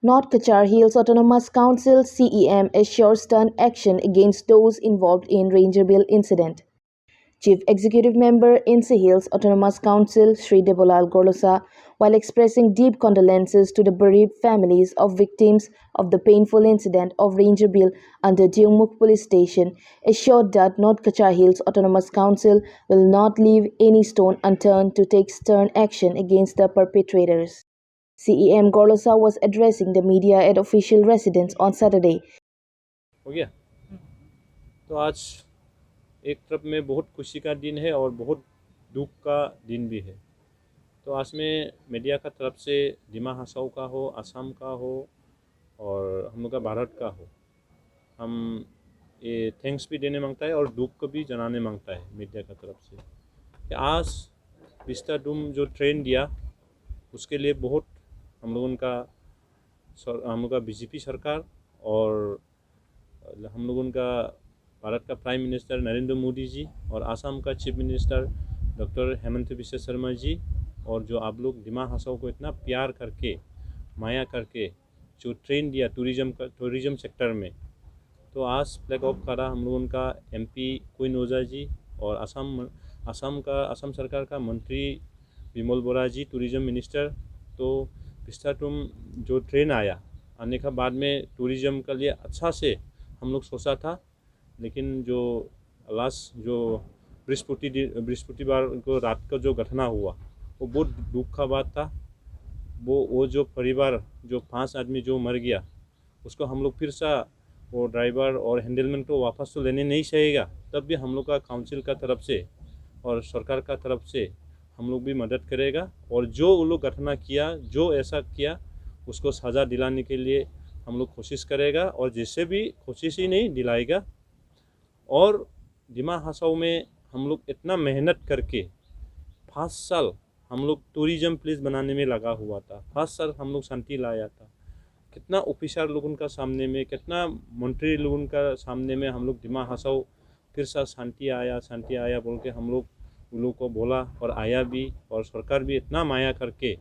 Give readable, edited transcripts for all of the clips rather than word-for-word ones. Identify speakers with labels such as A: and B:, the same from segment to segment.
A: North Kachar Hills Autonomous Council (CEM) assures stern action against those involved in Ranger Bill incident. Chief Executive Member Insi Hills Autonomous Council Sri Debolal Gorlosa, while expressing deep condolences to the bereaved families of victims of the painful incident of Ranger Bill under Diungmuk Police Station, assured that North Kachar Hills Autonomous Council will not leave any stone unturned to take stern action against the perpetrators. CEM Gorlosa was addressing the media at official residence on Saturday.
B: हो गया। तो आज एक तरफ में बहुत खुशी का दिन है और बहुत दुख का दिन भी है। तो आज में मीडिया का तरफ से दिमा हसाओ का हो, असम का हो और हम लोग का भारत का हो, हम ये थैंक्स भी देने मांगता है और दुख को भी जनाने मांगता है मीडिया का तरफ से कि आज विस्ताडूम जो ट्रेन दिया उसके लिए बहुत हम लोग का बीजेपी सरकार और हम लोगों का भारत का प्राइम मिनिस्टर नरेंद्र मोदी जी और आसाम का chief minister doctor Hemant Biswa Sharma ji और जो आप लोग दिमा हसाओ को इतना प्यार करके माया करके जो ट्रेन दिया टूरिज़म सेक्टर में, तो आज फ्लैग ऑफ करा हम लोगों का एमपी क्वीन ओजा जी और असम सरकार का मंत्री विमल बोरा जी टूरिज़म मिनिस्टर। तो विस्ताडूम जो ट्रेन आने के बाद में टूरिज़म के लिए अच्छा से हम लोग सोचा था, लेकिन जो लास्ट जो बृहस्पतिवार को रात का जो घटना हुआ वो बहुत दुख का बात था। वो जो परिवार जो 5 आदमी जो मर गया उसको हम लोग फिर से वो ड्राइवर और हैंडलमैन को वापस तो लेने नहीं चाहिएगा, तब भी हम लोग का काउंसिल का तरफ से और सरकार का तरफ से हम लोग भी मदद करेगा और जो वो लोग घटना किया जो ऐसा किया उसको सज़ा दिलाने के लिए हम लोग कोशिश करेगा और जिससे भी कोशिश ही नहीं दिलाएगा। और दिमा हसाओ में हम लोग इतना मेहनत करके 5 साल हम लोग टूरिज़म प्लेस बनाने में लगा हुआ था, 5 साल हम लोग शांति लाया था, कितना ऑफिसर लोगों का सामने में कितना मंत्री लोगों का सामने में हम लोग दिमा हसाओ फिर से शांति आया बोल के हम लोग उन लोग को बोला और आया भी। और सरकार भी इतना माया करके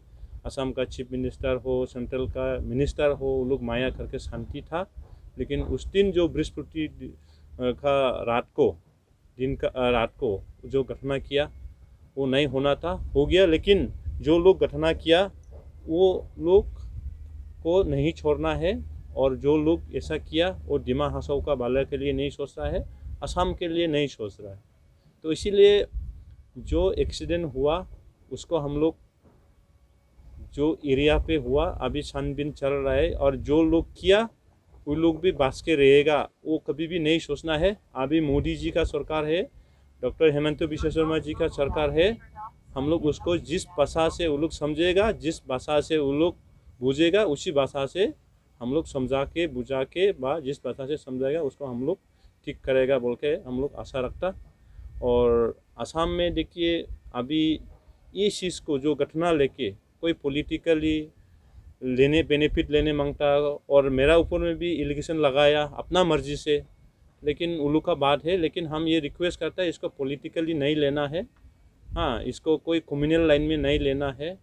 B: असम का चीफ मिनिस्टर हो सेंट्रल का मिनिस्टर हो वो लोग माया करके शांति था। लेकिन उस दिन जो बृहस्पति का रात को जो घटना किया वो नहीं होना था, हो गया, लेकिन जो लोग घटना किया वो लोग को नहीं छोड़ना है और जो लोग ऐसा किया वो दिमा हसाओ का भला के लिए नहीं सोच रहा है, असम के लिए नहीं सोच रहा है। तो इसीलिए जो एक्सीडेंट हुआ उसको हम लोग जो एरिया पे हुआ अभी छानबीन चल रहा है और जो लोग किया वो लोग भी बच के रहेगा, वो कभी भी नहीं सोचना है। अभी मोदी जी का सरकार है, डॉक्टर हेमंत बिश्व शर्मा जी का सरकार है, हम लोग उसको जिस भाषा से वो लोग समझेगा, जिस भाषा से वो लोग बूझेगा उसी भाषा से हम लोग समझा के बुझा के जिस भाषा से समझाएगा उसको हम लोग ठीक करेगा बोल के हम लोग आशा रखता। और असम में देखिए अभी ये चीज़ को जो घटना लेके कोई पॉलिटिकली बेनिफिट लेने मांगता और मेरा ऊपर में भी एलिगेशन लगाया अपना मर्जी से, लेकिन उल्लू का बात है। लेकिन हम ये रिक्वेस्ट करते हैं इसको पॉलिटिकली नहीं लेना है, हाँ इसको कोई क्रिमिनल लाइन में नहीं लेना है,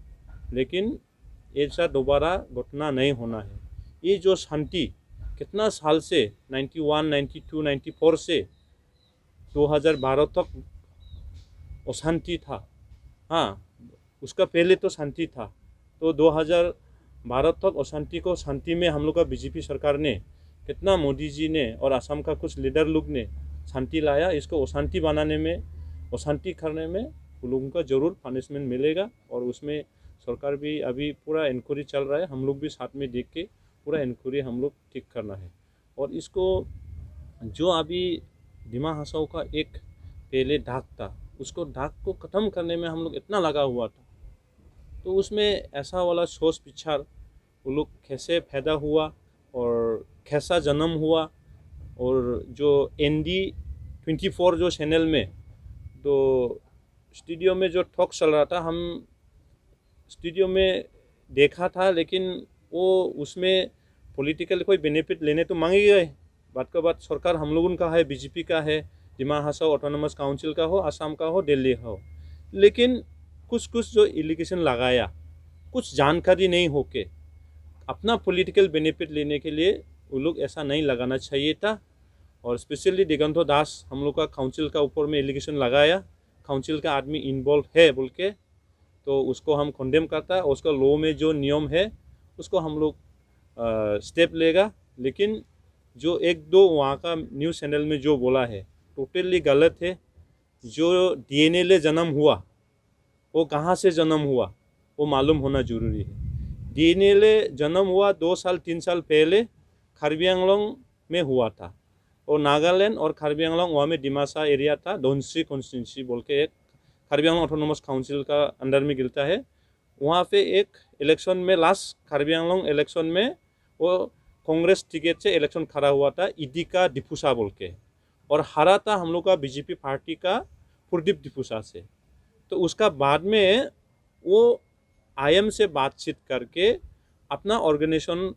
B: लेकिन ऐसा दोबारा घटना नहीं होना है। ये जो शांति कितना साल से 91, 92, 94 से 2012 तक अशांति था, हाँ उसका पहले तो शांति था, तो 2012 तक अशांति को शांति में हम लोग का बीजेपी सरकार ने कितना मोदी जी ने और असम का कुछ लीडर लोग ने शांति लाया। इसको अशांति बनाने में अशांति करने में उन लोगों का ज़रूर पनिशमेंट मिलेगा और उसमें सरकार भी अभी पूरा इंक्वायरी चल रहा है, हम लोग भी साथ में देख के पूरा इंक्वायरी हम लोग ठीक करना है। और इसको जो अभी दिमा हसाओ का एक पहले दाग था उसको दाग को ख़त्म करने में हम लोग इतना लगा हुआ था, तो उसमें ऐसा वाला सोच विचार वो लोग कैसे पैदा हुआ और कैसा जन्म हुआ। और जो ND24 जो चैनल में तो स्टूडियो में जो टॉक चल रहा था हम स्टूडियो में देखा था, लेकिन वो उसमें पॉलिटिकल कोई बेनिफिट लेने तो मांगे गए, बात का बात सरकार हम लोगों का है, बीजेपी का है, दिमा हसाओ ऑटोनोमस काउंसिल का हो, असम का हो, दिल्ली का हो, लेकिन कुछ जो एलिगेशन लगाया कुछ जानकारी नहीं होके अपना पॉलिटिकल बेनिफिट लेने के लिए वो लोग ऐसा नहीं लगाना चाहिए था। और स्पेशली दिगंतो दास हम लोग का काउंसिल का ऊपर में एलिगेशन लगाया, काउंसिल का आदमी इन्वॉल्व है बोल के, तो उसको हम कंडेम करता है। उसका लॉ में जो नियम है उसको हम लोग स्टेप लेगा। लेकिन जो एक दो वहाँ का न्यूज़ चैनल में जो बोला है टोटली गलत है। जो डीएनए ले जन्म हुआ वो कहाँ से जन्म हुआ वो मालूम होना ज़रूरी है। डीएनए ले जन्म हुआ 2 साल 3 साल पहले कार्बी आंगलोंग में हुआ था, और नागालैंड और कार्बी आंगलोंग वहाँ में डिमासा एरिया था, धोनश्री कॉन्स्टिट्यूंसी बोल के एक कार्बी आंगलोंग ऑटोनोमस काउंसिल का अंडर में गिरता है। वहाँ पे एक इलेक्शन में लास्ट कार्बी आंगलोंग इलेक्शन में वो कांग्रेस टिकट से इलेक्शन खड़ा हुआ था इदिका डिफूसा बोल के, और हारा था हम लोग का बीजेपी पार्टी का प्रदीप डिफूसा से। तो उसका बाद में वो आईएम से बातचीत करके अपना ऑर्गेनाइजेशन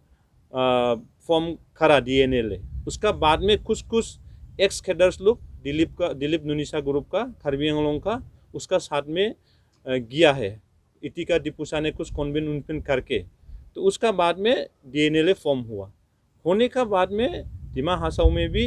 B: फॉर्म करा डीएनए ले। उसका बाद में कुछ एक्स कैडर्स लोग दिलीप नुनिसा ग्रुप का कार्बी आंगलोंग का उसका साथ में गया है। इतिका डिपूसा ने कुछ कन्विन करके, तो उसका बाद में डीएनए ले फॉर्म हुआ। होने का बाद में दिमा हासाओ में भी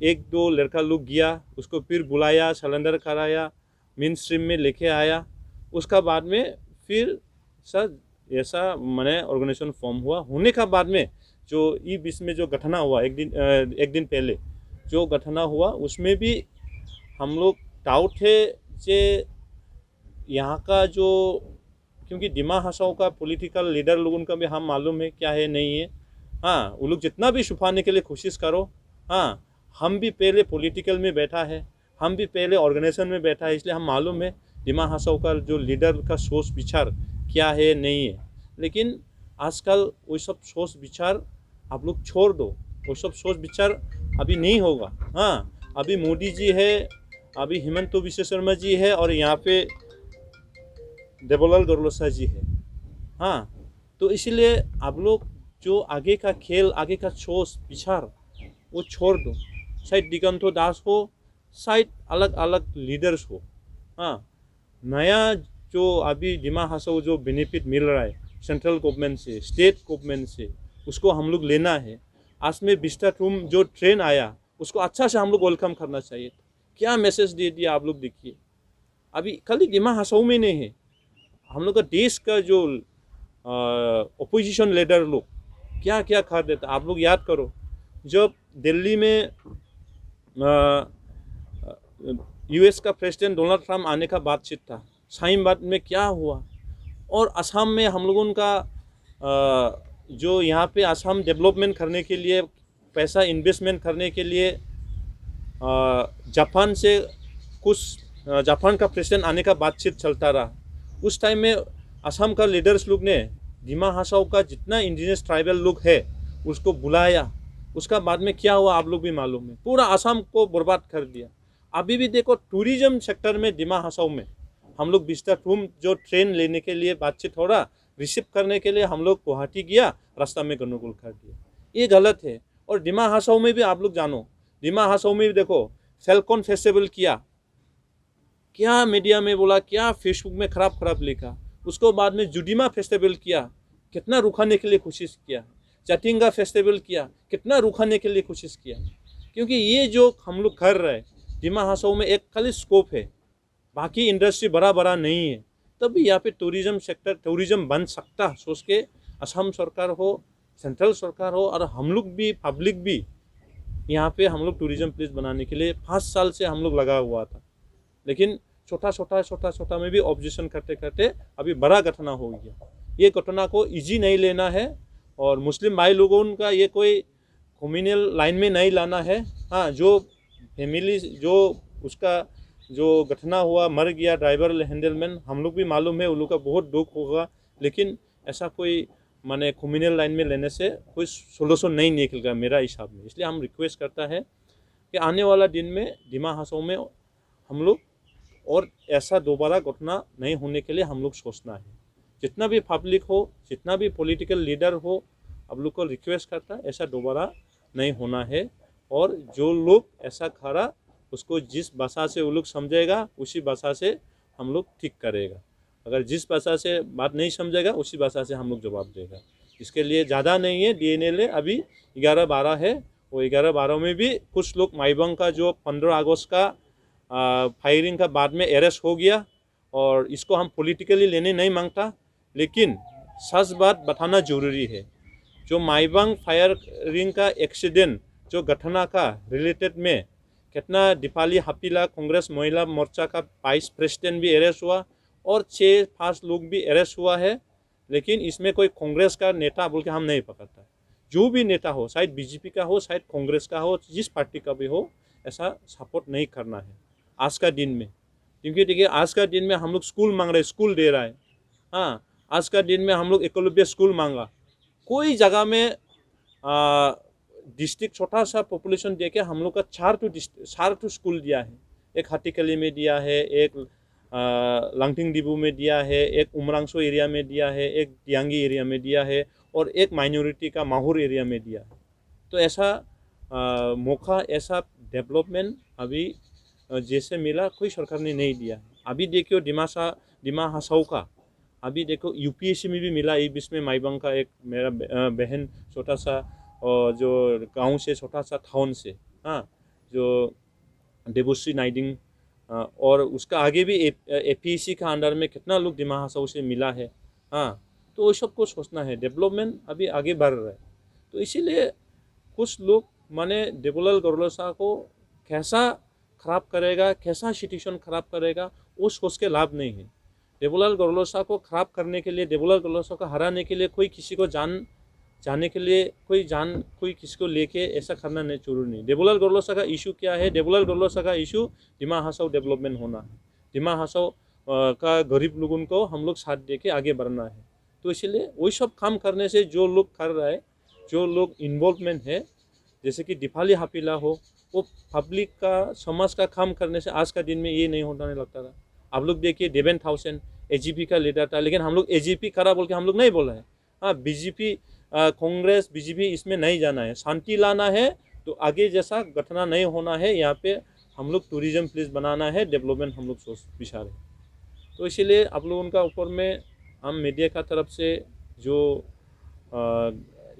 B: एक दो लड़का लोग गया, उसको फिर बुलाया, सरेंडर कराया, मेन स्ट्रीम में लेके आया। उसका बाद में फिर सर ऐसा मैंने ऑर्गेनाइजेशन फॉर्म हुआ। होने का बाद में जो ई बीच में जो घटना हुआ एक दिन पहले जो घटना हुआ उसमें भी हम लोग डाउट है जे यहाँ का जो, क्योंकि दिमा हासाओ का पॉलिटिकल लीडर लोगों का भी हम मालूम है क्या है नहीं है। हाँ, वो लोग जितना भी छुपाने के लिए कोशिश करो, हाँ हम भी पहले पॉलिटिकल में बैठा है, हम भी पहले ऑर्गेनाइजेशन में बैठा है, इसलिए हम मालूम है दिमा हासाओ का जो लीडर का सोच विचार क्या है नहीं है। लेकिन आजकल वो सब सोच विचार आप लोग छोड़ दो, वो सब सोच विचार अभी नहीं होगा। हाँ, अभी मोदी जी है, अभी हिमंत बिश्व शर्मा जी है, और यहाँ पे देवलाल गरलोसा जी है। हाँ, तो इसलिए आप लोग जो आगे का खेल, आगे का सोच विचार वो छोड़ दो। शायद दिगंतो दास हो, शायद अलग अलग लीडर्स हो। हाँ, नया जो अभी दिमा हासाओ जो बेनिफिट मिल रहा है सेंट्रल गवर्नमेंट से, स्टेट गवर्नमेंट से, उसको हम लोग लेना है। आज में विस्टा रूम जो ट्रेन आया उसको अच्छा से हम लोग वेलकम करना चाहिए। क्या मैसेज दे दिया आप लोग देखिए। अभी खाली दिमा हासाओ में नहीं है, हम लोग का देश का जो अपोजिशन लीडर लोग क्या क्या कर देता आप लोग याद करो। जब दिल्ली में यूएस का प्रेसिडेंट डोनाल्ड ट्रम्प आने का बातचीत था, शाहीनबाग में क्या हुआ, और असम में हम लोगों का जो यहाँ पे असम डेवलपमेंट करने के लिए पैसा इन्वेस्टमेंट करने के लिए जापान से कुछ जापान का प्रेसिडेंट आने का बातचीत चलता रहा। उस टाइम में असम का लीडर्स लोग ने दिमा हासाओ का जितना इंडिजिनस ट्राइबल लोग है उसको बुलाया। उसका बाद में क्या हुआ आप लोग भी मालूम है, पूरा असम को बर्बाद कर दिया। अभी भी देखो टूरिज्म सेक्टर में दिमा हासाओ में हम लोग विस्टा रूम जो ट्रेन लेने के लिए बातचीत हो रहा, रिसीव करने के लिए हम लोग गुवाहाटी गया, रास्ता में गंडगोल कर दिया। ये गलत है। और दिमा हासाओ में भी आप लोग जानो, दिमा हासाओ में भी देखो फैल्कन फेस्टिवल किया, क्या मीडिया में बोला, क्या फेसबुक में खराब लिखा। उसको बाद में जुडिमा फेस्टिवल किया, कितना रुकाने के लिए कोशिश किया। चटिंगा फेस्टिवल किया, कितना रुकाने के लिए कोशिश किया। क्योंकि ये जो हम लोग कर रहे हैं दिमा हासाओ में एक खाली स्कोप है, बाकी इंडस्ट्री बड़ा नहीं है। तभी यहाँ पे टूरिज्म सेक्टर, टूरिज्म बन सकता सोच के असम सरकार हो, सेंट्रल सरकार हो, और हम लोग भी पब्लिक भी यहाँ पे हम लोग टूरिज्म प्लेस बनाने के लिए 5 साल से हम लोग लगा हुआ था। लेकिन छोटा में भी ऑब्जेक्शन करते अभी बड़ा घटना हो गया। ये घटना को इजी नहीं लेना है, और मुस्लिम भाई लोगों का ये कोई कम्युनल लाइन में नहीं लाना है। हाँ, जो फैमिली जो उसका जो घटना हुआ, मर गया ड्राइवर हैंडलमैन, हम लोग भी मालूम है उन लोग का बहुत दुख होगा। लेकिन ऐसा कोई माने कम्युनल लाइन में लेने से कोई सोल्यूशन नहीं निकलेगा मेरा हिसाब में। इसलिए हम रिक्वेस्ट करता है कि आने वाला दिन में दिमा हासाओ में हम लोग और ऐसा दोबारा घटना नहीं होने के लिए हम लोग सोचना है। जितना भी पब्लिक हो, जितना भी पॉलिटिकल लीडर हो, आप लोग को रिक्वेस्ट करता है ऐसा दोबारा नहीं होना है। और जो लोग ऐसा खरा उसको जिस भाषा से वो लोग समझेगा उसी भाषा से हम लोग ठीक करेगा। अगर जिस भाषा से बात नहीं समझेगा उसी भाषा से हम लोग जवाब देगा। इसके लिए ज़्यादा नहीं है, DNLA अभी 11-12 है। वो 11-12 में भी कुछ लोग माइबंग का जो 15 अगस्त का फायरिंग का बाद में अरेस्ट हो गया, और इसको हम पॉलिटिकली लेने नहीं मांगता, लेकिन सच बात बताना जरूरी है। जो माइबंग फायरिंग का एक्सीडेंट जो घटना का रिलेटेड में कितना दीपाली हापीला कांग्रेस महिला मोर्चा का वाइस प्रेसिडेंट भी अरेस्ट हुआ और 6-5 लोग भी अरेस्ट हुआ है, लेकिन इसमें कोई कांग्रेस का नेता बोल के हम नहीं पकड़ता। जो भी नेता हो, शायद BJP का हो, शायद कांग्रेस का हो, जिस पार्टी का भी हो, ऐसा सपोर्ट नहीं करना है आज का दिन में। क्योंकि देखिए आज का दिन में हम लोग स्कूल मांग रहे, स्कूल दे रहा है। हाँ, आज का दिन में हम लोग एकलव्य स्कूल मांगा, कोई जगह में डिस्ट्रिक्ट छोटा सा पॉपुलेशन दे के हम लोग का 4 स्कूल दिया है। एक हाटीकली में दिया है, एक लांगटिंग डिबू में दिया है, एक उमरांगसो एरिया में दिया है, एक दियांगी एरिया में दिया है, और एक माइनॉरिटी का माहौर एरिया में दिया है। तो ऐसा मौका, ऐसा डेवलपमेंट अभी जैसे मिला कोई सरकार ने नहीं दिया। अभी देखियो डिमा हासाओ का अभी देखो UPSC में भी मिला। ये बीच में माइबंग का एक मेरा बहन छोटा सा जो गांव से, छोटा सा टाउन से, हाँ, जो देवश्री नाइडिंग, और उसका आगे भी APSC का अंडर में कितना लोग डिमा हासाओ से मिला है। हाँ, तो वो सबको सोचना है, डेवलपमेंट अभी आगे बढ़ रहा है। तो इसीलिए कुछ लोग माने देवलाल गरलोसा को कैसा खराब करेगा, कैसा सिचुएशन खराब करेगा, वो सोच के लाभ नहीं है। देवलाल गरलोसा को खराब करने के लिए, देवलाल गरलोसा को हराने के लिए कोई किसी को जाने के लिए कोई किसी को लेके ऐसा करना नहीं जरूरी नहीं। देवलाल गरलोसा का इशू क्या है? देवलाल गरलोसा का इशू डिमा हासाओ डेवलपमेंट होना है। डिमा हासाओ का गरीब लोगों को हम लोग साथ दे के आगे बढ़ना है। तो इसलिए वही सब काम करने से जो लोग कर रहा है, जो लोग इन्वॉल्वमेंट है, जैसे कि दीपाली हापीला हो, वो पब्लिक का, समाज का काम करने से आज का दिन में ये नहीं होने लगता था। आप लोग देखिए देवेन थाउसेंड AGP का लीडर था, लेकिन हम लोग AGP करा बोल के हम लोग नहीं बोला है। हाँ, BJP कांग्रेस BJP इसमें नहीं जाना है, शांति लाना है। तो आगे जैसा घटना नहीं होना है, यहाँ पे हम लोग टूरिज्म प्लेस बनाना है, डेवलपमेंट हम लोग सोच विचार है। तो इसीलिए आप लोगों का ऊपर में हम मीडिया का तरफ से जो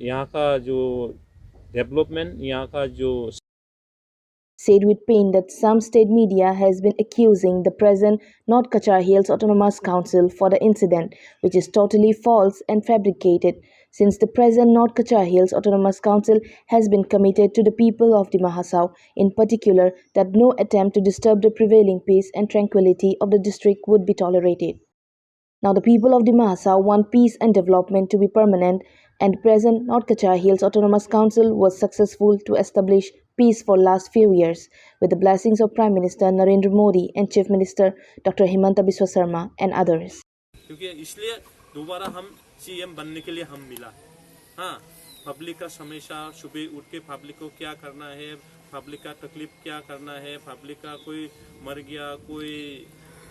B: यहाँ का जो डेवलपमेंट, यहाँ का जो
A: said with pain that some state media has been accusing the present North Kachar Hills Autonomous Council for the incident, which is totally false and fabricated, since the present North Kachar Hills Autonomous Council has been committed to the people of Dima Hasao, in particular that no attempt to disturb the prevailing peace and tranquility of the district would be tolerated. Now the people of Dima Hasao want peace and development to be permanent, and present North Kachar Hills Autonomous Council was successful to establish peace for last few years with the blessings of Prime Minister Narendra Modi and Chief Minister Dr. Himanta Biswa Sarma and others.
B: क्योंकि इसलिए दोबारा हम CM बनने के लिए हम मिला। हाँ, पब्लिक का हमेशा सुबह उठ के पब्लिक को क्या करना है, पब्लिक का तकलीफ क्या करना है, पब्लिक का कोई मर गया, कोई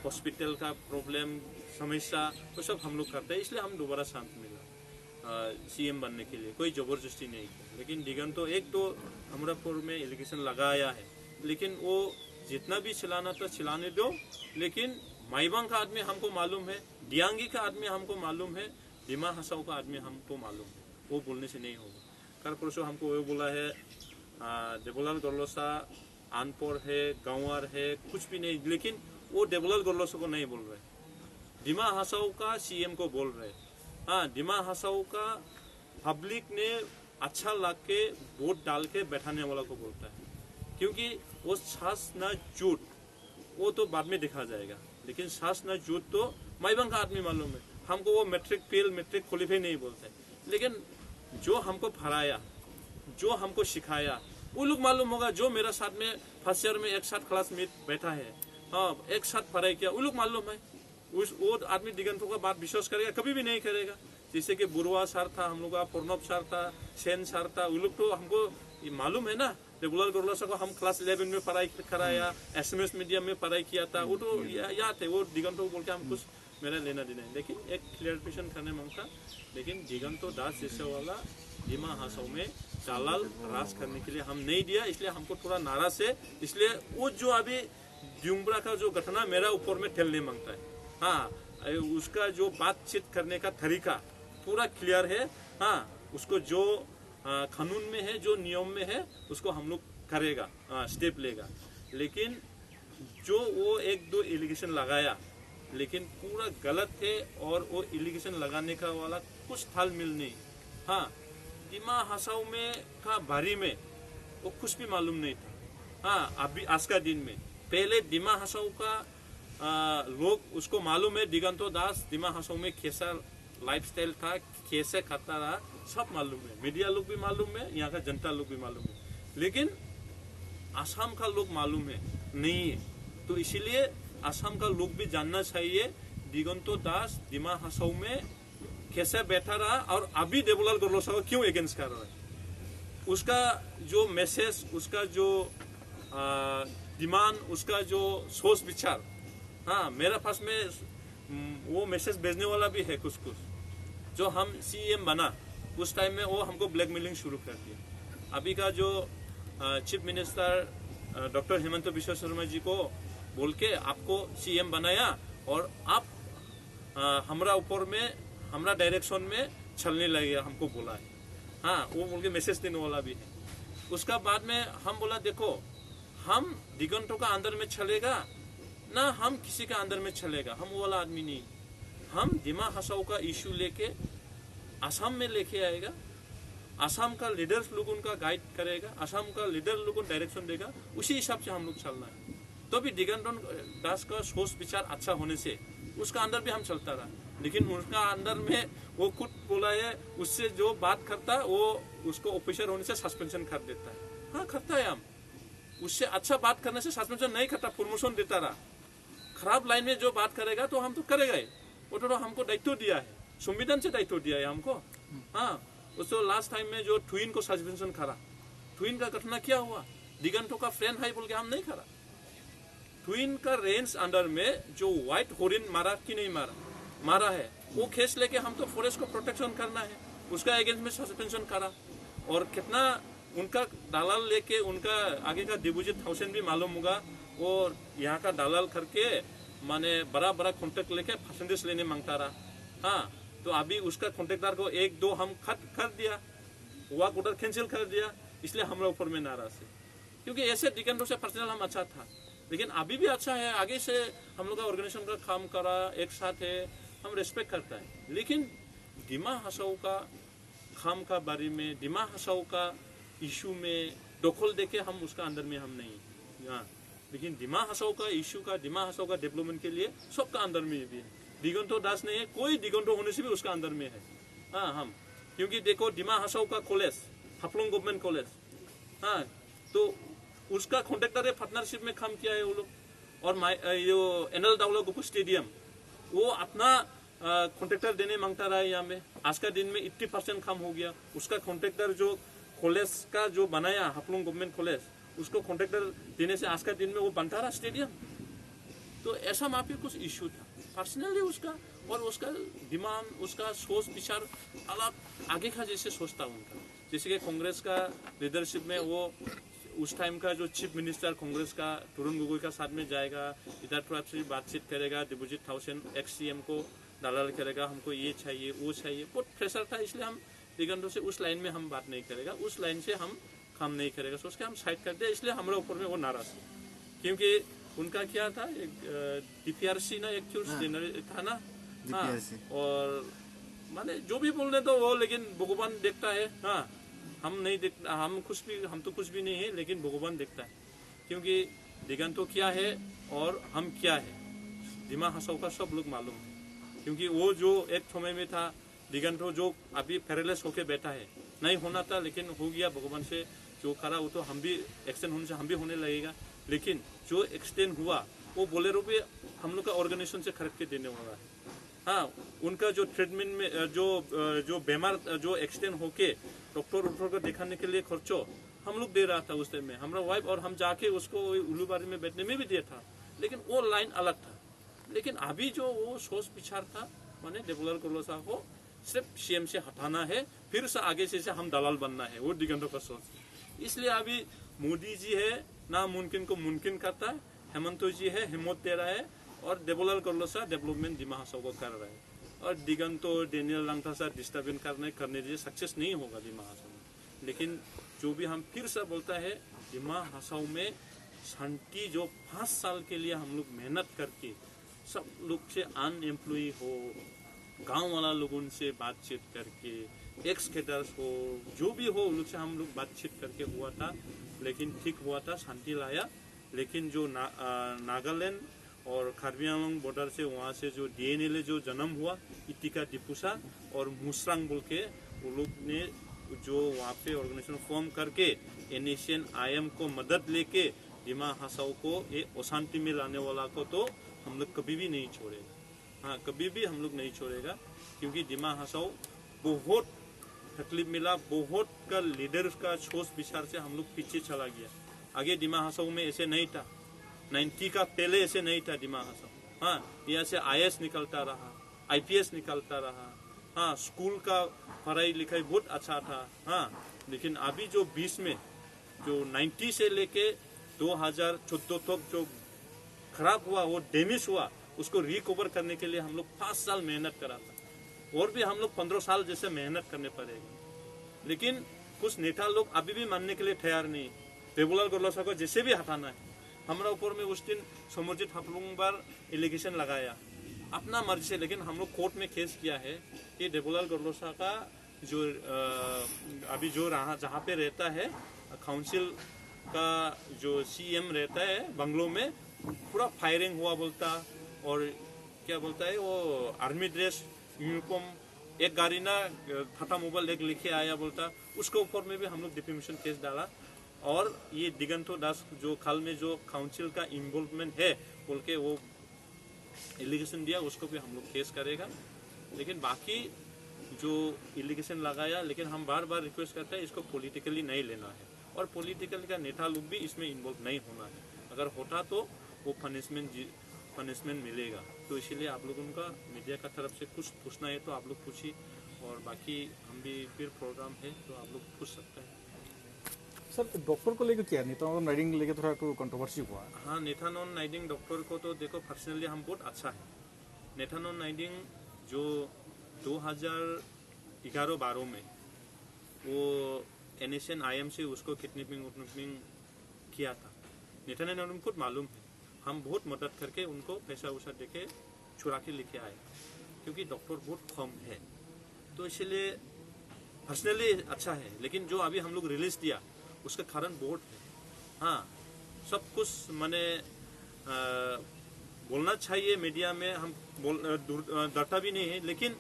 B: हॉस्पिटल का प्रॉब्लम समस्या, वो सब हम लोग करते हैं। इसलिए हम दोबारा साथ मिला CM बनने के लिए, कोई ज़बरदस्ती नहीं की। लेकिन दिगंतो एक तो अमरापुर में एलिगेशन लगाया है, लेकिन वो जितना भी चलाना था चलाने दो। लेकिन माइबंग का आदमी हमको मालूम है, दियांगी का आदमी हमको मालूम है, डिमा हासाओ का आदमी हमको मालूम है। वो बोलने से नहीं होगा। कल परसों हमको वो बोला है देवलाल गरलोसा अनपढ़ है, गांवार है, कुछ भी नहीं, लेकिन वो देवलाल गरलोसा को नहीं बोल रहे, डिमा हासाओ का CM को बोल रहे। हाँ, डिमा हासाओ का पब्लिक ने अच्छा लग के वोट डाल के बैठाने वाला को बोलता है, क्योंकि वो सास ना झूठ वो तो बाद में दिखा जाएगा, लेकिन सास ना झूठ तो माइबंग का आदमी मालूम है। हमको वो मैट्रिक फेल, मैट्रिक क्वालिफाई नहीं बोलते, लेकिन जो हमको पढ़ाया, जो हमको सिखाया, वो लोग मालूम होगा। जो मेरा साथ में फर्स्ट ईयर में एक साथ क्लासमेट बैठा है, हाँ, एक साथ पढ़ाई किया, वो लोग मालूम है। वो आदमी दिगंतों का बात विश्वास करेगा? कभी भी नहीं करेगा। जैसे कि बुरवा सर था, हम लोग का प्रणब सर था, सेन सर था, वो लोग तो हमको मालूम है ना। देवलाल गरलोसा को हम क्लास 11 में पढ़ाई कराया, SMS मीडियम में पढ़ाई किया था, वो तो याद है। वो दिगंतों को बोल के हम कुछ मेरा लेना देना है, लेकिन एक क्लियरिफिकेशन करने मांगता। लेकिन दिगंतो दास जैसे वाला डिमा हासाओ में चालाल राज करने के लिए हम नहीं दिया, इसलिए हमको थोड़ा नाराज है। इसलिए वो जो अभी ड्यूंबरा का जो घटना मेरा ऊपर में ठेलने मांगता है, हाँ, उसका जो बातचीत करने का तरीका पूरा क्लियर है। हाँ, उसको जो कानून में है, जो नियम में है, उसको हम लोग करेगा, स्टेप लेगा। लेकिन जो वो एक दो एलिगेशन लगाया, लेकिन पूरा गलत है, और वो एलिगेशन लगाने का वाला कुछ थाल मिल नहीं। हाँ, दिमा हसाऊ में का बारी में वो कुछ भी मालूम नहीं था। हाँ, अभी आज का दिन में, पहले दिमा हसाऊ का लोग उसको मालूम है, दिगंतो दास दिमा हसाऊ में कैसा लाइफस्टाइल था, कैसे खाता रहा, सब मालूम है। मीडिया लोग भी मालूम है, यहाँ का जनता लोग भी मालूम है, लेकिन आसाम का लोग मालूम है नहीं है। तो इसीलिए आसाम का लोग भी जानना चाहिए दिगंतो दास दिमा हसाऊ में कैसे बैठा रहा, और अभी देवलाल गरलोसा को क्यों अगेंस्ट कर रहा है। उसका जो मैसेज, उसका जो डिमांड, उसका जो सोच विचार, हाँ, मेरा पास में वो मैसेज भेजने वाला भी है कुछ कुछ। जो हम सीएम बना उस टाइम में वो हमको ब्लैकमेलिंग शुरू कर दिया। अभी का जो chief minister doctor Hemant Biswa Sharma ji को बोल के आपको सीएम बनाया, और आप हमारा ऊपर में, हमारा डायरेक्शन में चलने लगे, हमको बोला है। हाँ, वो बोल के मैसेज देने वाला भी है। उसका बाद में हम बोला, देखो, हम दिगंतों का अंदर में चलेगा ना, हम किसी का अंदर में चलेगा, हम वो वाला आदमी नहीं। हम दिमा हसाऊ का इशू लेके आसाम में लेके आएगा, आसाम का लीडर्स लोग उनका गाइड करेगा, आसाम का लीडर लोग उनको डायरेक्शन देगा, उसी हिसाब से हम लोग चलना है। तो भी दिगंतो दास का सोच विचार अच्छा होने से उसका अंदर भी हम चलता रहा, लेकिन उसका अंदर में वो खुद बोला है, उससे जो बात करता वो उसको ऑफिसर होने से सस्पेंशन कर देता है। हाँ, करता है, हम उससे अच्छा बात करने से सस्पेंशन नहीं करता, प्रमोशन देता रहा। खराब लाइन में जो बात करेगा तो हम तो करेगा ही, वो तो हमको दायित्व दिया है, संविधान से दायित्व दिया है हमको। हाँ, उसको लास्ट टाइम में जो ट्विन को सस्पेंशन करा, ट्विन का घटना क्या हुआ, दिगंतो का फ्रेंड है बोल के हम नहीं करा। ट्विन का रेंज अंडर में जो व्हाइट हॉरिन मारा कि नहीं मारा है, वो केस लेके हम तो फॉरेस्ट को प्रोटेक्शन करना है, उसका अगेंस्ट में सस्पेंशन करा। और कितना उनका दलाल लेके, उनका आगे का डिपॉजिट 1000 भी मालूम होगा, और यहाँ का दलाल करके माने बड़ा बड़ा कॉन्ट्रैक्ट लेके परसेंटेज लेने मांगता रहा। हाँ, तो अभी उसका कॉन्ट्रैक्टर को 1-2 हम खत कर दिया, वर्क ऑर्डर कैंसिल कर दिया, इसलिए हमारा ऊपर में नाराज है। क्योंकि ऐसे दिगंतों से पर्सनल हम अच्छा था, लेकिन अभी भी अच्छा है, आगे से हम लोग का ऑर्गेनाइजेशन का काम करा, एक साथ है, हम रेस्पेक्ट करता है। लेकिन दिमा हसाऊ का काम का बारे में, दिमा हसाऊ का इशू में दखल देके हम उसका अंदर में हम नहीं। हाँ, लेकिन दिमा हसाऊ का इशू का, दिमा हसाऊ का डेवलपमेंट के लिए सबका अंदर में भी है। दिगंतो दास नहीं है, कोई दिगंतो होने से भी उसका अंदर में है। हाँ, हम क्योंकि देखो दिमा हसाऊ का कॉलेज हाफलोंग गवर्नमेंट कॉलेज, हाँ, तो उसका कॉन्ट्रैक्टर है, पार्टनरशिप में काम किया है वो लोग। और यो एनएल दावला गोकू स्टेडियम, वो अपना कॉन्ट्रैक्टर देने मांगता रहा है। यहाँ में आज का दिन में 80% काम हो गया। उसका कॉन्ट्रैक्टर जो कॉलेज का जो बनाया हाफलोंग गवर्नमेंट कॉलेज, उसको कॉन्ट्रैक्टर देने से आज का दिन में वो बनता रहा स्टेडियम। तो ऐसा वहाँ पे कुछ इशू था पर्सनली उसका, और उसका डिमांड, उसका सोच विचार अलग आगे का जैसे सोचता उनका। जैसे कि कांग्रेस का लीडरशिप में वो उस टाइम का जो चीफ मिनिस्टर कांग्रेस का तरुण गोगोई का साथ में जाएगा, इधर थोड़ा सी बातचीत करेगा, डिपॉजिट 1000 एक्स सीएम को दलाल करेगा, हमको ये चाहिए वो चाहिए, बहुत प्रेशर था। इसलिए हम दिगंतों से उस लाइन में हम बात नहीं करेगा, उस लाइन से हम काम नहीं करेगा, सोच के हम साइड कर दिया। इसलिए हमारे ऊपर में वो नाराज है, क्योंकि उनका क्या था, एक डीपीआरसी ना एक था ना, हाँ, और माने जो भी बोलने तो वो, लेकिन भगवान देखता है। हाँ, हम नहीं देखता, हम तो कुछ भी नहीं है, लेकिन भगवान देखता है। क्योंकि दिगंतो क्या है और हम क्या है, दिमा हसाऊ का सब लोग मालूम है। क्योंकि वो जो एक समय में था दिगंतो, जो अभी पैरालाइज होके बैठा है, नहीं होना था लेकिन हो गया, भगवान से जो करा वो तो हम भी एक्सटेंड होने से हम भी होने लगेगा। लेकिन जो एक्सटेंड हुआ वो बोलेरो पे हम लोग का ऑर्गेनाइजेशन से खरीद के देने वाला है। हाँ, उनका जो ट्रीटमेंट में जो बीमार जो एक्सटेंड होके डॉक्टर को दिखाने के लिए खर्चो हम लोग दे रहा था उस टाइम में, हमारा वाइफ और हम जाके उसको उल्लूबारी में बैठने में भी दिया था, लेकिन वो लाइन अलग था। लेकिन अभी जो वो सोच विचार था, माने डेवलपर गरलोसा को सिर्फ सीएम से हटाना है, फिर से आगे से हम दलाल बनना है, वो दिगंतो का सोच। इसलिए अभी मोदी जी है नामुमकिन को मुमकिन करता है, हेमंत जी है हिम्मत दे रहा है, और डेवलपर गरलोसा डेवलपमेंट दिमा हसाऊ को कर रहा है। और दिगंतो डेनियल लांगथासा डिस्टर्बेंस करने दीजिए, सक्सेस नहीं होगा दिमा हसाओ में। लेकिन जो भी हम फिर से बोलता है, दिमा हसाओ में शांति जो 5 साल के लिए हम लोग मेहनत करके सब लोग से अनएम्प्लॉय हो, गांव वाला लोगों से बातचीत करके, एक्स कैडर्स हो, जो भी हो उन लोग से हम लोग बातचीत करके हुआ था, लेकिन ठीक हुआ था, शांति लाया। लेकिन जो नागालैंड और कार्बी आंगलोंग बॉर्डर से वहाँ से जो डीएनएलए जो जन्म हुआ, इतिका दिपुसा और मुसरांग बोल के, वो लोग ने जो वहाँ पे ऑर्गेनाइजेशन फॉर्म करके एनएशियन आईएम को मदद लेके दिमा हसाओ को ये अशांति में लाने वाला को तो हम लोग कभी भी नहीं छोड़ेगा। हाँ, कभी भी हम लोग नहीं छोड़ेगा, क्योंकि दिमा हसाओ बहुत तकलीफ मिला, बहुत का लीडर का सोच विचार से हम लोग पीछे चला गया। आगे दिमा हसाओ में ऐसे नहीं था, 90 का पहले ऐसे नहीं था दिमा हसाओ। हाँ, यहाँ से आईएएस निकलता रहा, आईपीएस निकलता रहा। हाँ, स्कूल का पढ़ाई लिखाई बहुत अच्छा था। हाँ, लेकिन अभी जो 20 में जो 90 से लेके 2014 तक जो खराब हुआ, वो डैमेज हुआ, उसको रिकवर करने के लिए हम लोग 5 साल मेहनत करा था, और भी हम लोग 15 साल जैसे मेहनत करने पड़ेगा। लेकिन कुछ नेता लोग अभी भी मानने के लिए तैयार नहीं। देबुलाल गरलोसा को जैसे भी हटाना है, हमारा ऊपर में उस दिन समर्जित हापलुंग बार एलिगेशन लगाया अपना मर्जी से, लेकिन हम लोग कोर्ट में केस किया है कि देबुलाल गरलोसा का जो अभी जो रहा जहाँ पे रहता है, काउंसिल का जो सीएम रहता है बंगलो में, पूरा फायरिंग हुआ बोलता, और क्या बोलता है वो आर्मी ड्रेस यूनिफॉर्म, एक गाड़ी ना टाटा मोबाइल एक लिखे आया बोलता, उसके ऊपर में भी हम लोग डिफेमेशन केस डाला। और ये दिगंतो दास जो खाल में जो काउंसिल का इन्वॉल्वमेंट है बोल के वो एलिगेशन दिया, उसको भी हम लोग केस करेगा। लेकिन बाकी जो एलिगेशन लगाया, लेकिन हम बार बार रिक्वेस्ट करते हैं इसको पॉलिटिकली नहीं लेना है, और पॉलिटिकल का नेता लोग भी इसमें इन्वॉल्व नहीं होना है। अगर होता तो वो पनिशमेंट मिलेगा। तो इसीलिए आप लोगों का मीडिया का तरफ से कुछ पूछना है तो आप लोग पूछिए, और बाकी हम भी फिर प्रोग्राम है तो आप लोग पूछ सकते हैं।
C: सर, डॉक्टर को लेकर क्या नेतानोन नाइडिंग लेके थोड़ा तो कंट्रोवर्सी हुआ है।
B: हाँ, नेथानोन नाइडिंग डॉक्टर को तो देखो पर्सनली हम बहुत अच्छा है। नेथानोन नाइडिंग जो 2011-12 में वो एनएशियन आईएम से उसको किडनैपिंग किया था, नेथानोन नाइडिंग खुद मालूम है। हम बहुत मदद करके उनको पैसा वैसा देके छुड़ा के लेके आए, क्योंकि डॉक्टर बहुत कम है, तो इसलिए पर्सनली अच्छा है। लेकिन जो अभी हम लोग रिलीज दिया उसका कारण बहुत है। हाँ, सब कुछ मैंने बोलना चाहिए मीडिया में, हम डरता भी नहीं है, लेकिन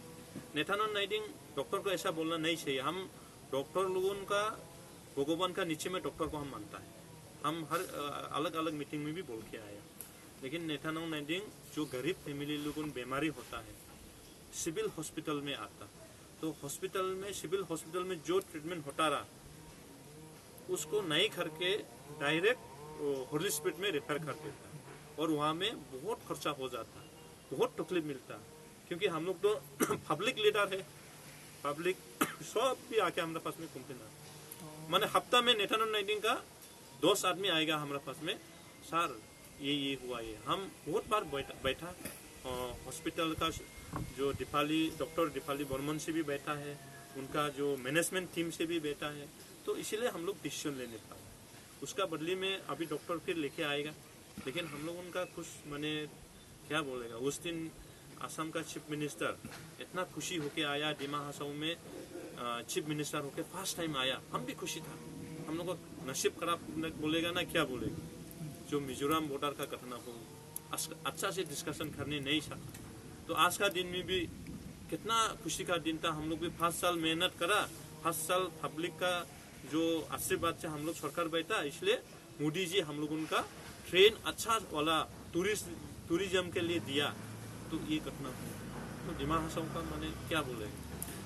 B: नेथानोन नाइडिंग डॉक्टर को ऐसा बोलना नहीं चाहिए। हम डॉक्टर लोगों का भगवान का नीचे में डॉक्टर को हम मानता है, हम हर अलग अलग मीटिंग में भी बोल के आए। लेकिन नेथानोन नाइडिंग जो गरीब फैमिली लोगों बीमारी होता है, सिविल हॉस्पिटल में आता, तो हॉस्पिटल में सिविल हॉस्पिटल में जो ट्रीटमेंट होता रहा उसको नहीं करके डायरेक्ट हॉस्पिटल में रेफर कर देता, और वहाँ में बहुत खर्चा हो जाता, बहुत तकलीफ मिलता, क्योंकि हम लोग तो पब्लिक लीडर है, पब्लिक सब भी आके हमारे पास में कंप्लेन आता। मैंने हफ्ता में नेथानोन नाइडिंग का 10 आदमी आएगा हमारे पास में, सर ये हुआ, ये हम बहुत बार बैठा हॉस्पिटल का जो डॉक्टर दीपाली बर्मन से भी बैठा है, उनका जो मैनेजमेंट टीम से भी बैठा है, तो इसीलिए हम लोग डिसीजन लेने पाए। उसका बदले में अभी डॉक्टर फिर लेके आएगा, लेकिन हम लोग उनका कुछ मैंने क्या बोलेगा, उस दिन असम का चीफ मिनिस्टर इतना खुशी होके आया, दिमा हसाओ में चीफ मिनिस्टर होके फर्स्ट टाइम आया, हम भी खुशी था। हम लोग का नसीब खराब बोलेगा ना, क्या बोलेगा, जो मिजोरम बॉर्डर का घटना हो, अच्छा से डिस्कशन करने नहीं सकता। तो आज का दिन में भी कितना खुशी का दिन था। हम लोग भी 5 साल मेहनत करा, 5 साल पब्लिक का जो आशीर्वाद से हम लोग सरकार बैठा, इसलिए मोदी जी हम लोग उनका ट्रेन अच्छा वाला टूरिज्म के लिए दिया, तो ये घटना हो। तो दिमा हसाओ का मैंने क्या बोलेगा,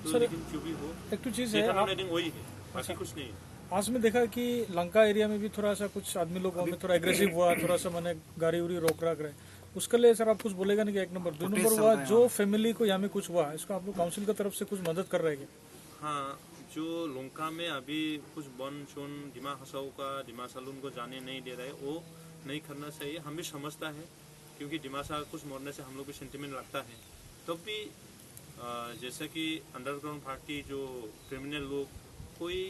B: तो लेकिन जो भी हो
C: एक तो चीज है,
B: वही है, बाकी कुछ नहीं है।
C: आज में देखा कि लंका एरिया में भी थोड़ा सा कुछ आदमी लोगों में थोड़ा एग्रेसिव हुआ, थोड़ा सा मैंने गाड़ी उड़ी रोक रहे, उसके लिए सर आप कुछ बोलेगा नहीं कि 1 नंबर 2 नंबर हुआ जो फैमिली को यहाँ में कुछ हुआ, इसको आप लोग काउंसिल की तरफ से कुछ मदद कर रहे हैं?
B: हाँ, जो लंका में अभी कुछ बन चोन दिमा हसाओ का दिमा सालून को जाने नहीं दे रहे, वो नहीं करना चाहिए। हम भी समझता है, क्योंकि दिमा सा कुछ मरने से हम लोग भी सेंटिमेंट लगता है, तब भी जैसे कि अंडरग्राउंड पार्टी जो क्रिमिनल लोग कोई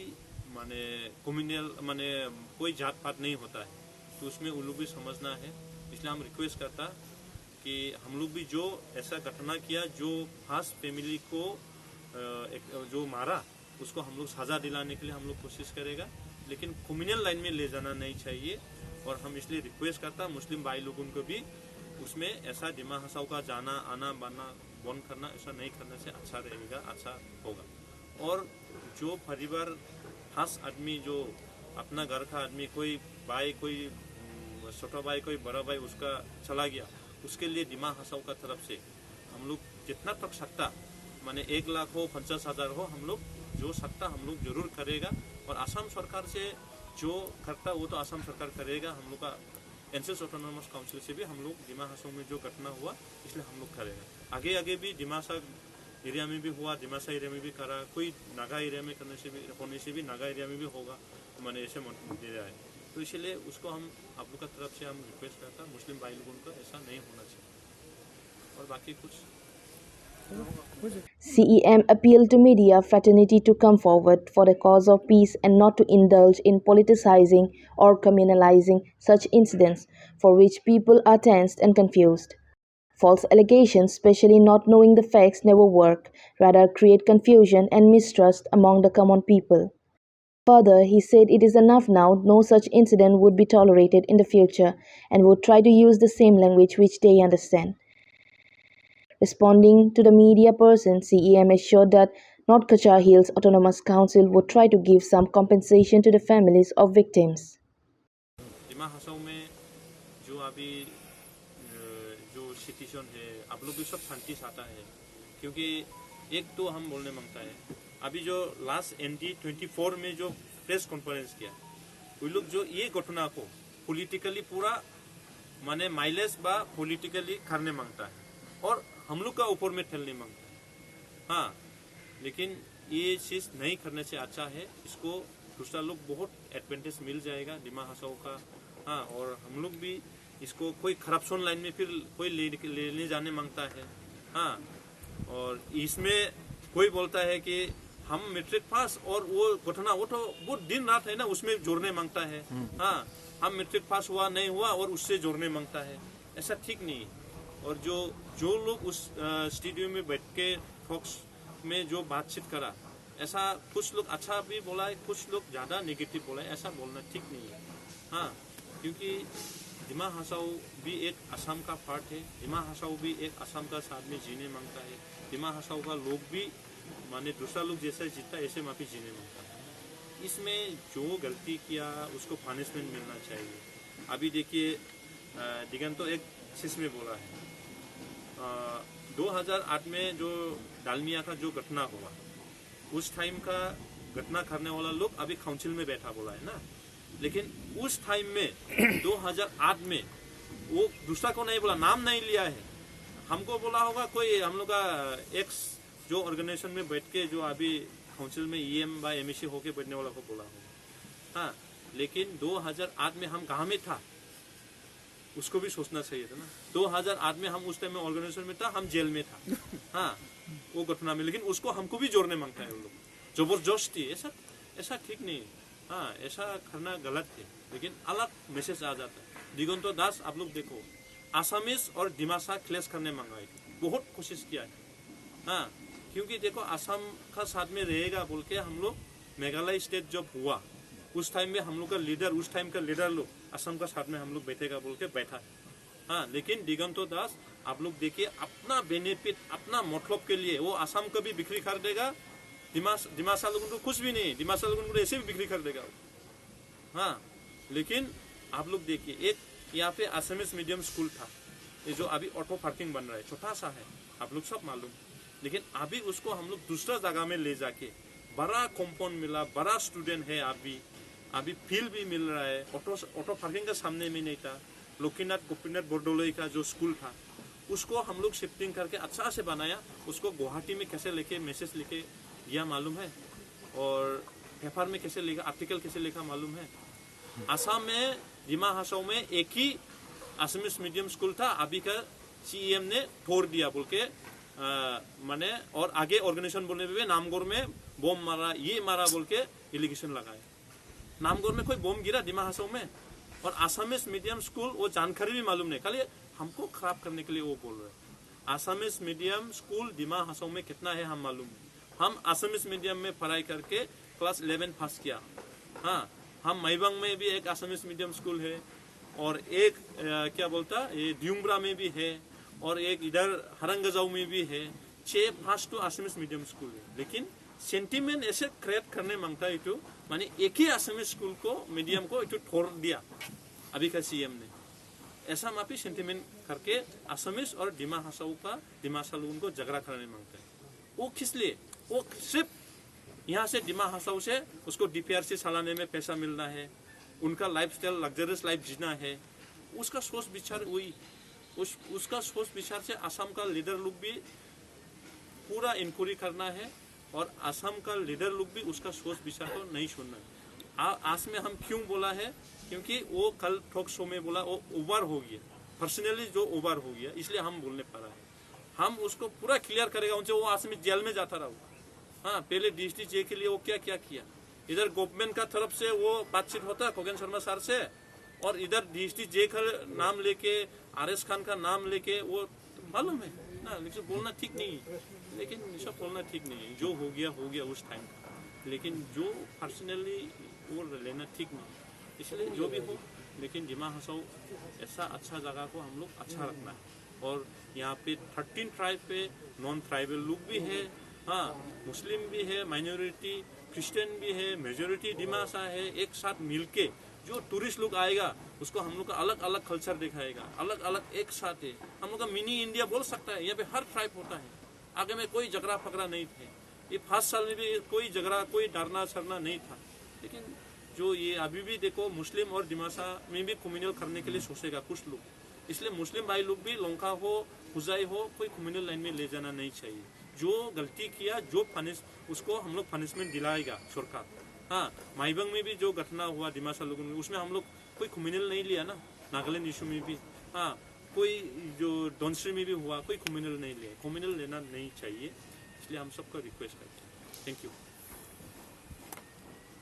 B: माने कम्युनल माने कोई जात पात नहीं होता है, तो उसमें उन लोग भी समझना है। इसलिए हम रिक्वेस्ट करता कि हम लोग भी जो ऐसा घटना किया, जो खास फैमिली को जो मारा, उसको हम लोग सजा दिलाने के लिए हम लोग कोशिश करेगा, लेकिन कम्युनल लाइन में ले जाना नहीं चाहिए। और हम इसलिए रिक्वेस्ट करता मुस्लिम भाई लोगों को भी उसमें ऐसा दिमा हसाव का जाना आना बाना बंद करना, ऐसा नहीं करने से अच्छा रहेगा, अच्छा होगा। और जो परिवार खास आदमी जो अपना घर का आदमी, कोई भाई, कोई छोटा भाई, कोई बड़ा भाई उसका चला गया, उसके लिए दिमा हसाव का तरफ से हम लोग जितना तक सकता, माने 1 लाख हो 50,000 हो, हम लोग जो सकता हम लोग जरूर करेगा। और असम सरकार से जो करता वो तो असम सरकार करेगा, हम लोग का एनसीएस ऑटोनोमस काउंसिल से भी हम लोग दिमा हसाव में जो घटना हुआ इसलिए हम लोग करेगा। आगे आगे भी दिमासा एरिया में भी हुआ, दिमासा एरिया में भी करा, कोई नागा एरिया में करने से भी होने से भी नागा एरिया में भी होगा, मैंने ऐसे दे रहा है। तो इसलिए उसको हम आप लोग का तरफ से हम रिक्वेस्ट करता मुस्लिम भाई लोगों को ऐसा नहीं होना चाहिए। और बाकी कुछ
A: CEM appealed to media fraternity to come forward for the cause of peace and not to indulge in politicizing or communalizing such incidents for which people are tensed and confused. False allegations, especially not knowing the facts, never work, rather create confusion and mistrust among the common people. Further, he said it is enough now, no such incident would be tolerated in the future, and would try to use the same language which they understand. Responding to the media person, CEM assured that North Kachar Hills Autonomous Council would try to give some compensation to the families of victims.
B: दिमा हसाव में जो अभी जो situation है, आप लोग भी सब शांति चाहता है, क्योंकि एक तो हम बोलने मांगता है, अभी जो लास्ट ND24 में जो प्रेस कॉन्फ्रेंस किया, वो लोग जो ये घटना को पॉलिटिकली पूरा माने माइलेज बा पॉलिटिकली करने मांगता है और हम लोग का ऊपर में ठहरने मांगता है। हाँ, लेकिन ये चीज नहीं करने से अच्छा है, इसको दूसरा लोग बहुत एडवांटेज मिल जाएगा दिमा हसाव का। हाँ, और हम लोग भी इसको कोई करप्शन लाइन में फिर कोई ले जाने मांगता है। हाँ, और इसमें कोई बोलता है कि हम मैट्रिक पास और वो घटना वो तो बहुत दिन रात है ना, उसमें जोड़ने मांगता है। हाँ, हम मैट्रिक पास हुआ नहीं हुआ और उससे जोड़ने मांगता है, ऐसा ठीक नहीं। और जो लोग उस स्टूडियो में बैठ के टॉक्स में जो बातचीत करा, ऐसा कुछ लोग अच्छा भी बोला है, कुछ लोग ज्यादा नेगेटिव बोला है, ऐसा बोलना ठीक नहीं है। हाँ, क्योंकि दिमा हसाव भी एक असम का पार्ट है, दिमा हसाव भी एक असम का साथ में जीने मांगता है। दिमा हसाव का लोग भी माने दूसरा लोग जैसा जीता ऐसे माफी जीने मांगता है। इसमें जो गलती किया उसको पनिशमेंट मिलना चाहिए। अभी देखिए दिगंतो एक चीज में बोला है, 2008 में जो डालमिया का जो घटना हुआ, उस टाइम का घटना करने वाला लोग अभी काउंसिल में बैठा बोला है ना, लेकिन उस टाइम में 2008 में वो दूसरा को नहीं बोला, नाम नहीं लिया है, हमको बोला होगा कोई हम लोग का एक्स जो ऑर्गेनाइजेशन में बैठ के जो अभी काउंसिल में EM बा MEC होके बैठने वाला को बोला होगा। हाँ, लेकिन 2008 में हम कहाँ में था उसको भी सोचना चाहिए था ना। 2008 में हम उस टाइम में ऑर्गेनाइजेशन में था, हम जेल में था। हाँ, वो घटना में, लेकिन उसको हमको भी जोड़ने मांगता है वो लोग जबरदस्ती, ऐसा ठीक नहीं है। हाँ, ऐसा करना गलत है, लेकिन अलग मैसेज आ जाता है। दिगंतो दास आप लोग देखो, आसामीज और दिमासा क्लेश करने मांगा है, बहुत कोशिश किया है। हाँ, क्योंकि देखो असम का साथ में रहेगा बोल के हम लोग मेघालय स्टेट जब हुआ उस टाइम में हम लोग का लीडर, उस टाइम का लीडर लोग असम का साथ में हम लोग बैठेगा बोल के बैठा है। हाँ, लेकिन दिगंतो दास आप लोग देखिए, अपना बेनिफिट अपना मतलब के लिए वो असम को भी बिक्री कर देगा, दिमासा लोगों को कुछ भी नहीं, दिमासा लोगों को ऐसे भी बिक्री कर देगा। हाँ, लेकिन आप लोग देखिए, एक यहाँ पे असमीज मीडियम स्कूल था, ये जो अभी ऑटो पार्किंग बन रहा है, छोटा सा है, आप लोग सब मालूम, लेकिन अभी उसको हम लोग दूसरा जगह में ले जाके बड़ा कंपाउंड मिला, बड़ा स्टूडेंट है, अभी फील्ड भी मिल रहा है। ऑटो पार्किंग का सामने में नहीं था, लोकीनाथ गोपीनाथ बोरडोलोई का जो स्कूल था उसको हम लोग शिफ्टिंग करके अच्छा से बनाया। उसको गुवाहाटी में कैसे लेके मैसेज लिखे दिया मालूम है, और पेपर में कैसे लिखा, आर्टिकल कैसे लिखा मालूम है। असम में दिमा हसाव में एक ही असमीज मीडियम स्कूल था, अभी का CEM ने तोड़ दिया बोल के माने और आगे ऑर्गेनाइजेशन बोलने पे भी नामगोर में बम मारा, ये मारा बोल के एलिगेशन लगाया। नामगोर में कोई बम गिरा डिमा हासाओ में? और आसामीज मीडियम स्कूल वो जानकारी भी मालूम नहीं, खाली हमको खराब करने के लिए वो बोल रहे हैं। Assamese medium school Dima Hasao में कितना है हम मालूम नहीं। हम आसामीज मीडियम में पढ़ाई करके क्लास 11 पास किया। हाँ, हम माईबंग में भी एक आसामीज मीडियम स्कूल है, और एक क्या बोलता ये द्यूम्ब्रा में भी है, और एक इधर हरंगजाऊ में भी है। 6-5 तो आसामीज मीडियम स्कूल है, लेकिन सेंटिमेंट ऐसे क्रिएट करने मांगता है तो माने एक ही आसामीज स्कूल को मीडियम को इतो छोड़ दिया अभी का सीएम ने। ऐसा माफी सेंटिमेंट करके आसामीज और डिमा हासाऊ का डिमा सालून को झगड़ा करने मांगता है। वो किस लिए? वो सिर्फ यहाँ से डिमा हासाऊ से उसको डीपीआरसी चलाने में पैसा मिलना है, उनका लाइफस्टाइल लग्जरियस लाइफ जीना है। उसका सोच विचार वही, उसका सोच विचार से असम का लीडर लोग भी पूरा इंक्वायरी करना है, और असम का लीडर लोग भी उसका सोच विचार को नहीं सुनना है। आज में हम क्यों बोला है? क्योंकि वो कल टॉक शो में बोला वो ओवर हो गया, पर्सनली जो ओवर हो गया, इसलिए हम बोलने पा रहा है। हम उसको पूरा क्लियर करेगा उनसे। वो आज में जेल में जाता रहा। हाँ, पहले डीएसटी जे के लिए वो क्या क्या किया। इधर गवर्नमेंट का तरफ से वो बातचीत होता है खगेन शर्मा सर से, और इधर डीएसटी जे का नाम लेके, आरएस खान का नाम लेके, वो मालूम है ना, लेकिन बोलना ठीक नहीं है। लेकिन सब बोलना ठीक नहीं है। जो हो गया उस टाइम, लेकिन जो पर्सनली वो लेना ठीक नहीं। इसलिए जो भी हो, लेकिन डिमा हासाऊ ऐसा अच्छा जगह को हम लोग अच्छा रखना है। और यहाँ पे 13 ट्राइब पे नॉन ट्राइबल लोग भी है, हाँ, मुस्लिम भी है, माइनॉरिटी क्रिश्चियन भी है, मेजोरिटी डिमासा है। एक साथ मिलके जो टूरिस्ट लोग आएगा उसको हम लोग का अलग अलग कल्चर दिखाएगा, अलग अलग एक साथ है। हम लोग का मिनी इंडिया बोल सकता है। यहाँ पे हर ट्राइब होता है। आगे में कोई झगड़ा फगड़ा नहीं थे। ये 5 साल में भी कोई झगड़ा, कोई डरना छरना नहीं था। लेकिन जो ये अभी भी देखो, मुस्लिम और डिमासा में भी कम्युनल करने के लिए सोचेगा कुछ लोग। इसलिए मुस्लिम भाई लोग भी लोंका हो, हुजाई हो, कोई कम्युनल लाइन में ले जाना नहीं चाहिए। जो गलती किया, जो उसको हम लोग पनिशमेंट दिलाएगा सरकार। हाँ, माईबंग में भी जो घटना हुआ डिमासा लोगों में, उसमें हम लोग कोई कम्युनल नहीं लिया ना। नागालैंड इशू में भी, हाँ, कोई जो डोनश्री में भी हुआ, कोई कम्युनल नहीं लिया। कम्युनल लेना नहीं चाहिए, इसलिए हम सबको रिक्वेस्ट करते हैं। Thank you.